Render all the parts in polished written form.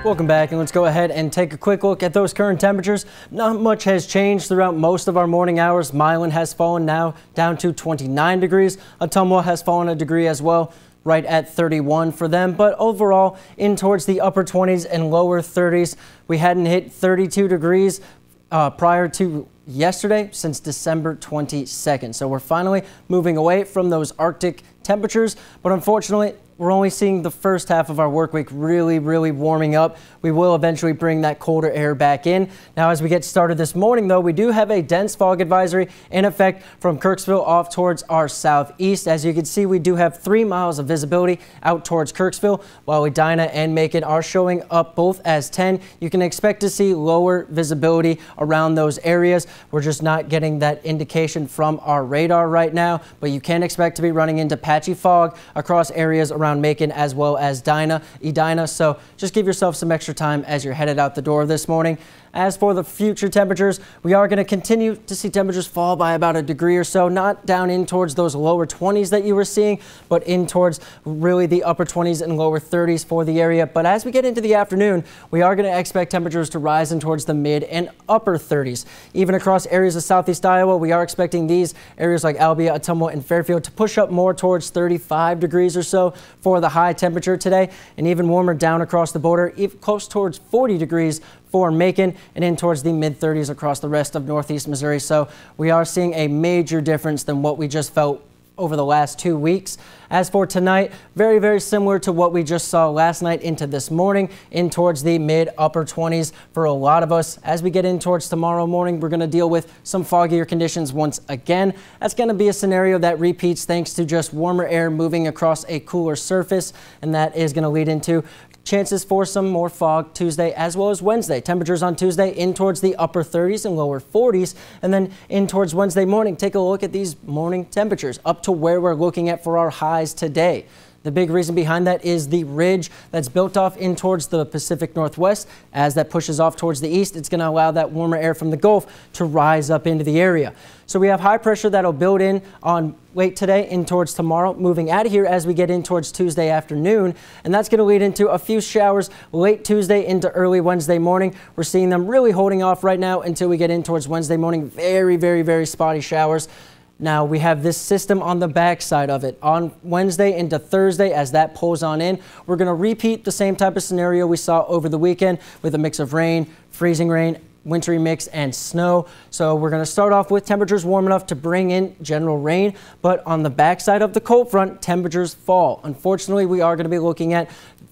Welcome back, and let's go ahead and take a quick look at those current temperatures. Not much has changed throughout most of our morning hours. Milan has fallen now down to 29 degrees. Ottumwa has fallen a degree as well, right at 31 for them. But overall, in towards the upper 20s and lower 30s. We hadn't hit 32 degrees prior to yesterday since December 22nd. So we're finally moving away from those Arctic temperatures, but unfortunately, we're only seeing the first half of our work week really warming up. We will eventually bring that colder air back in. Now, as we get started this morning, though, we do have a dense fog advisory in effect from Kirksville off towards our southeast. As you can see, we do have 3 miles of visibility out towards Kirksville, while Edina and Macon are showing up both as 10. You can expect to see lower visibility around those areas. We're just not getting that indication from our radar right now, but you can expect to be running into patchy fog across areas around Macon as well as Edina. So just give yourself some extra time as you're headed out the door this morning. As for the future temperatures, we are going to continue to see temperatures fall by about a degree or so, not down in towards those lower 20s that you were seeing, but in towards really the upper 20s and lower 30s for the area. But as we get into the afternoon, we are going to expect temperatures to rise in towards the mid and upper 30s. Even across areas of southeast Iowa, we are expecting these areas like Albia, Ottumwa, and Fairfield to push up more towards 35 degrees or so for the high temperature today, and even warmer down across the border, even close towards 40 degrees for Macon, and in towards the mid-30s across the rest of northeast Missouri. So we are seeing a major difference than what we just felt over the last 2 weeks. As for tonight, very similar to what we just saw last night into this morning, in towards the mid-upper 20s for a lot of us. As we get in towards tomorrow morning, we're going to deal with some foggier conditions once again. That's going to be a scenario that repeats thanks to just warmer air moving across a cooler surface, and that is going to lead into chances for some more fog Tuesday as well as Wednesday. Temperatures on Tuesday in towards the upper 30s and lower 40s. And then in towards Wednesday morning, take a look at these morning temperatures up to where we're looking at for our highs today. The big reason behind that is the ridge that's built off in towards the Pacific Northwest. As that pushes off towards the east, it's going to allow that warmer air from the Gulf to rise up into the area. So we have high pressure that'll build in on late today in towards tomorrow, moving out of here as we get in towards Tuesday afternoon. And that's going to lead into a few showers late Tuesday into early Wednesday morning. We're seeing them really holding off right now until we get in towards Wednesday morning. Very spotty showers. Now we have this system on the back side of it. On Wednesday into Thursday, as that pulls on in, we're going to repeat the same type of scenario we saw over the weekend with a mix of rain, freezing rain, wintry mix, and snow. So we're going to start off with temperatures warm enough to bring in general rain, but on the backside of the cold front, temperatures fall. Unfortunately, we are going to be looking at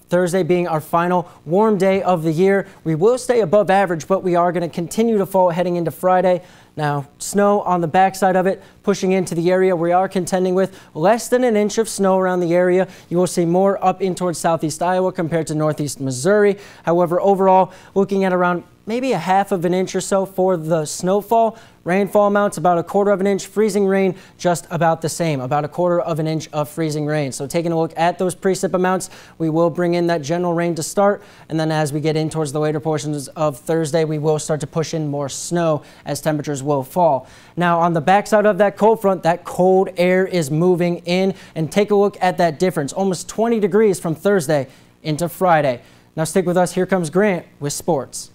Thursday being our final warm day of the year. We will stay above average, but we are going to continue to fall heading into Friday. Now, snow on the backside of it, pushing into the area. We are contending with less than an inch of snow around the area. You will see more up in towards southeast Iowa compared to northeast Missouri. However, overall, looking at around maybe a half of an inch or so for the snowfall. Rainfall amounts about a quarter of an inch. Freezing rain just about the same, about a quarter of an inch of freezing rain. So taking a look at those precip amounts, we will bring in that general rain to start, and then as we get in towards the later portions of Thursday, we will start to push in more snow as temperatures will fall. Now on the backside of that cold front, that cold air is moving in, and take a look at that difference, almost 20 degrees from Thursday into Friday. Now stick with us. Here comes Grant with sports.